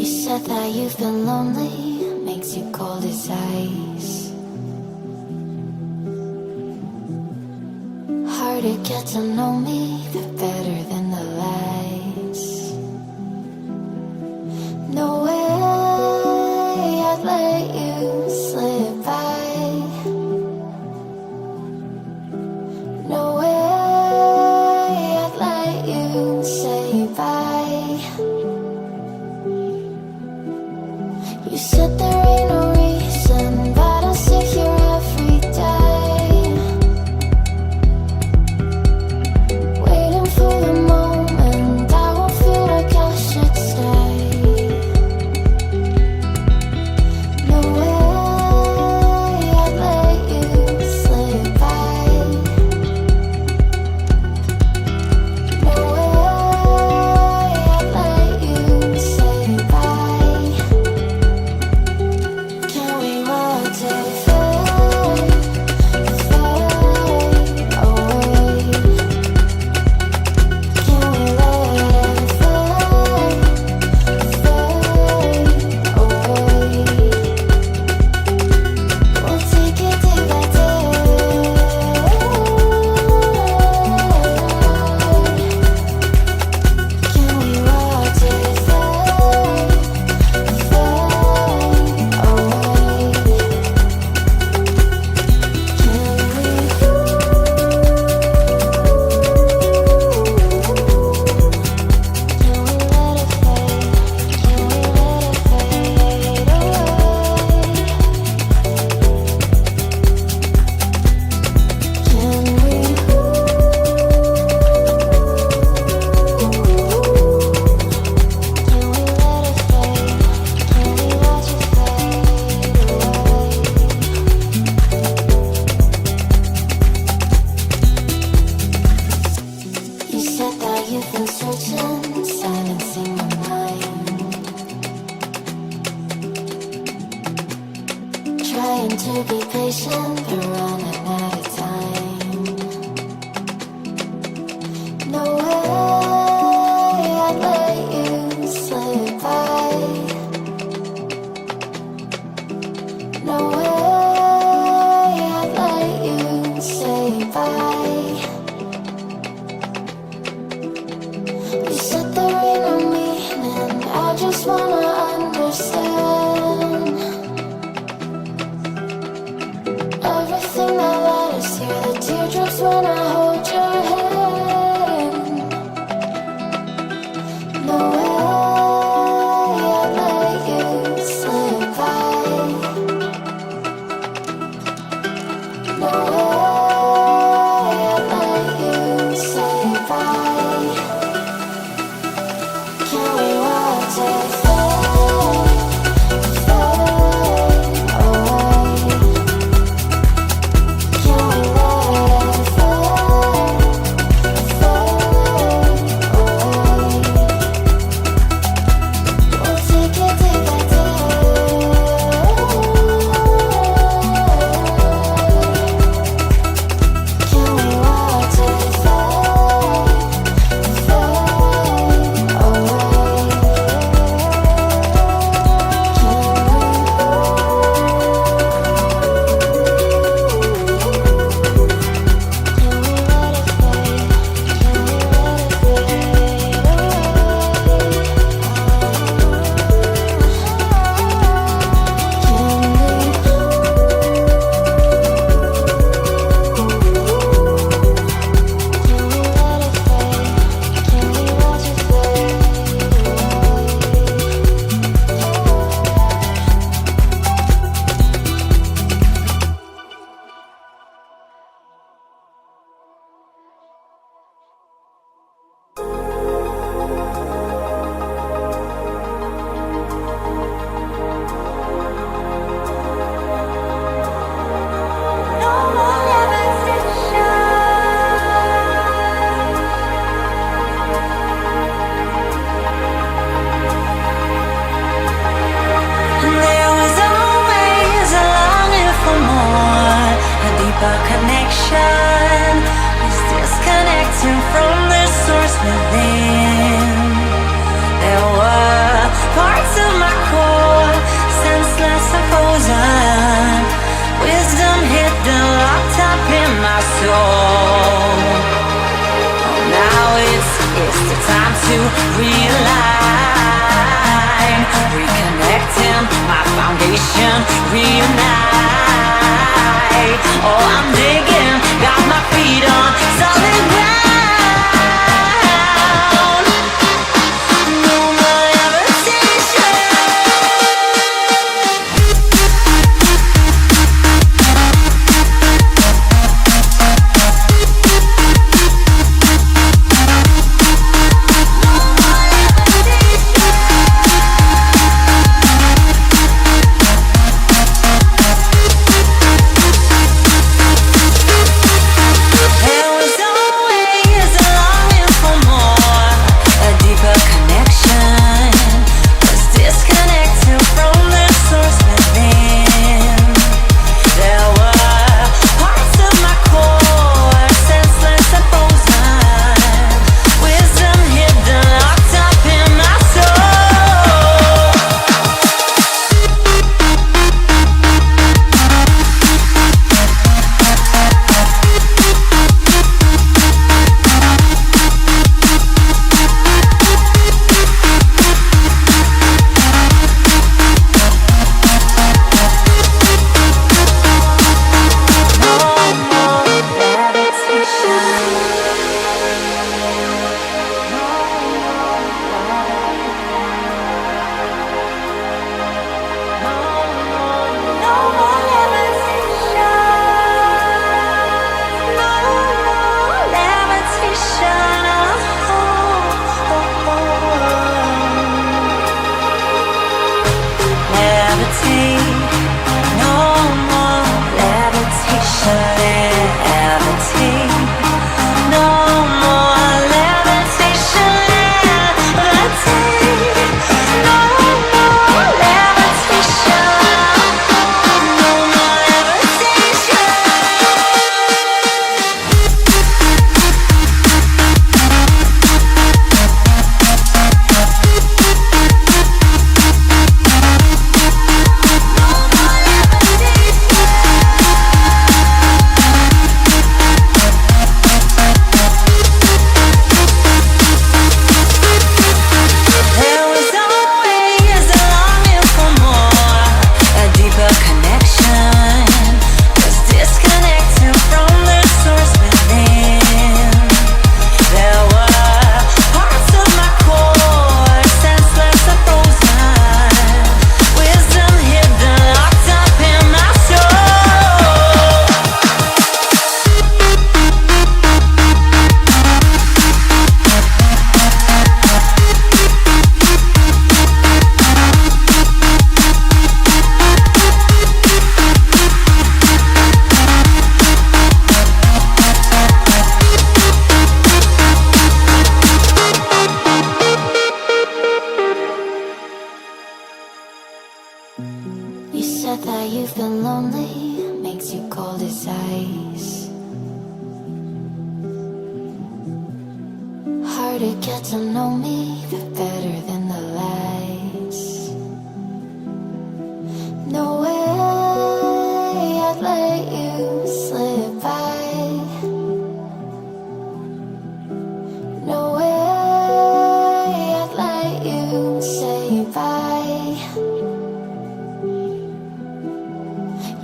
said that you've been lonely, makes you cold as ice. Hard to get to know me, they're better than the lies. No way I'd let you slip by. No way I'd let you say bye. You said there ain't no reason, but I'll sit here every day, waiting for the moment I won't feel like I should stay. No way I'd let you slip by. No way I'd let you say bye. Can we watch it fade, fade away? Can we let it fade, fade away? We'll take it day by day. Can we watch it fade, fade away? You said that you've been searching, silencing my mind, trying to be patient, but running out of time. No way I'd let you slip by. No way I'd let you say bye. You said there ain't no meaning, I just wanna understand everything that to realign, reconnecting my foundation, reunite. Oh, I'm digging, got my feet on solid ground. No more levitation. There was always a longing for more, a deeper connection. Was disconnected from the source within. There were parts of my core, senseless and frozen. Wisdom hidden, locked up in my soul. No more levitation. No more levitation. No more levitation. Levitate. No more levitation. Levitate. No more levitation. Levitate. No more levitation. No more levitation. There was always a longing for more, a deeper connection. Was disconnected from the source within. There were parts of my core, senseless and frozen. Wisdom hidden, locked up in my soul. You said that you've been lonely, makes you cold as ice. Hard to get to know me, but better than the lies. No way I'd let you slip by. No way I'd let you say bye.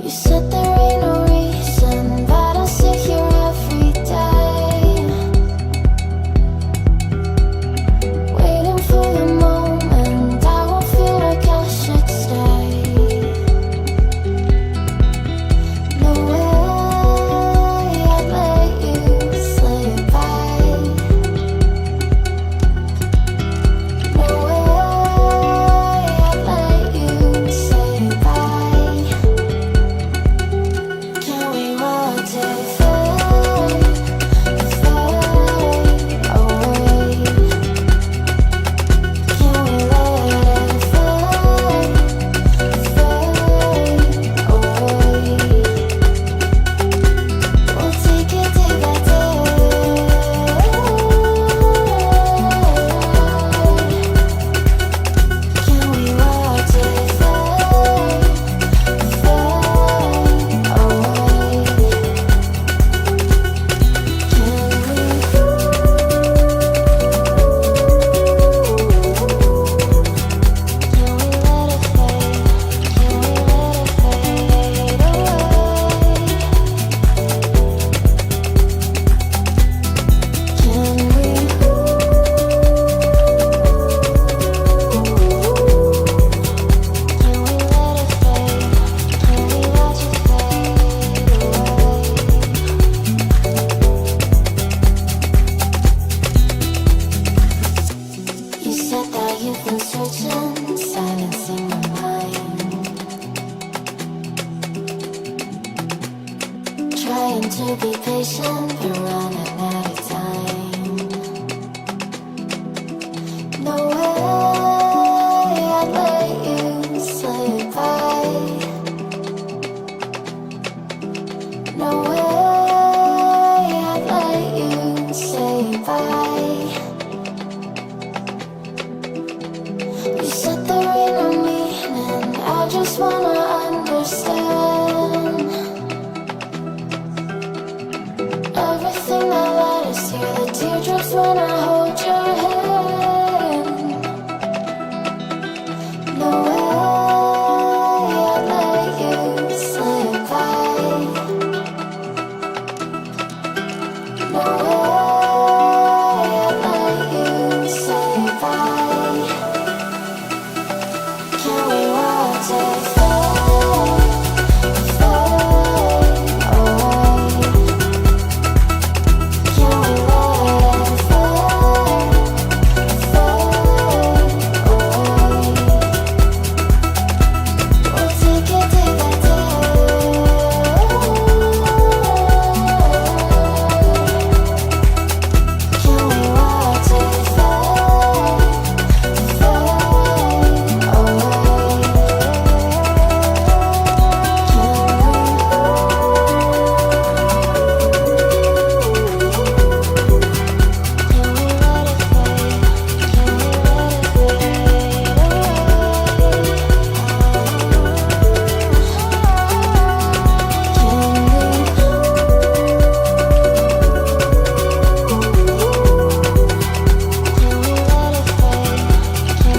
You said there ain't no reason, but I'll sit here every day, impatient, but running out of time. No way I'd let you slip by. No way I'd let you say bye. You said there ain't no meaning, I just wanna understand everything that led us here, the teardrops when I hold your hand. No way I'd let you slip by. No way I'd let you say bye. Can we watch it fade, fade away? Can we let it fade, fade away? We'll take it day by day. Can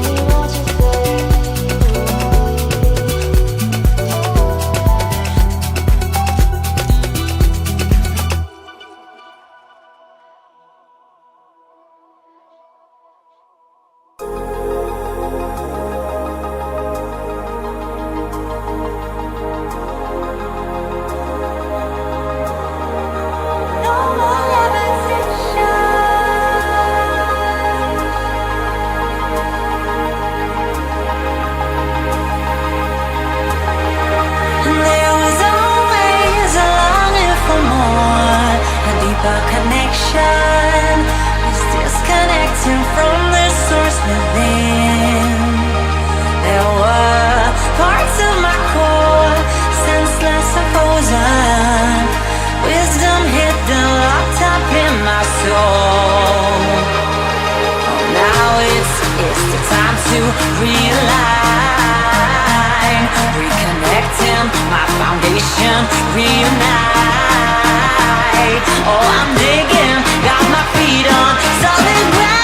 we watch it fade, fade away? There was always a longing for more, a deeper connection. Was disconnecting from the source within. There were parts of my core, senseless and frozen. Wisdom hidden, locked up in my soul. Now it's the time to realign, reconnecting my foundation, reunite. Oh, I'm digging, got my feet on solid ground.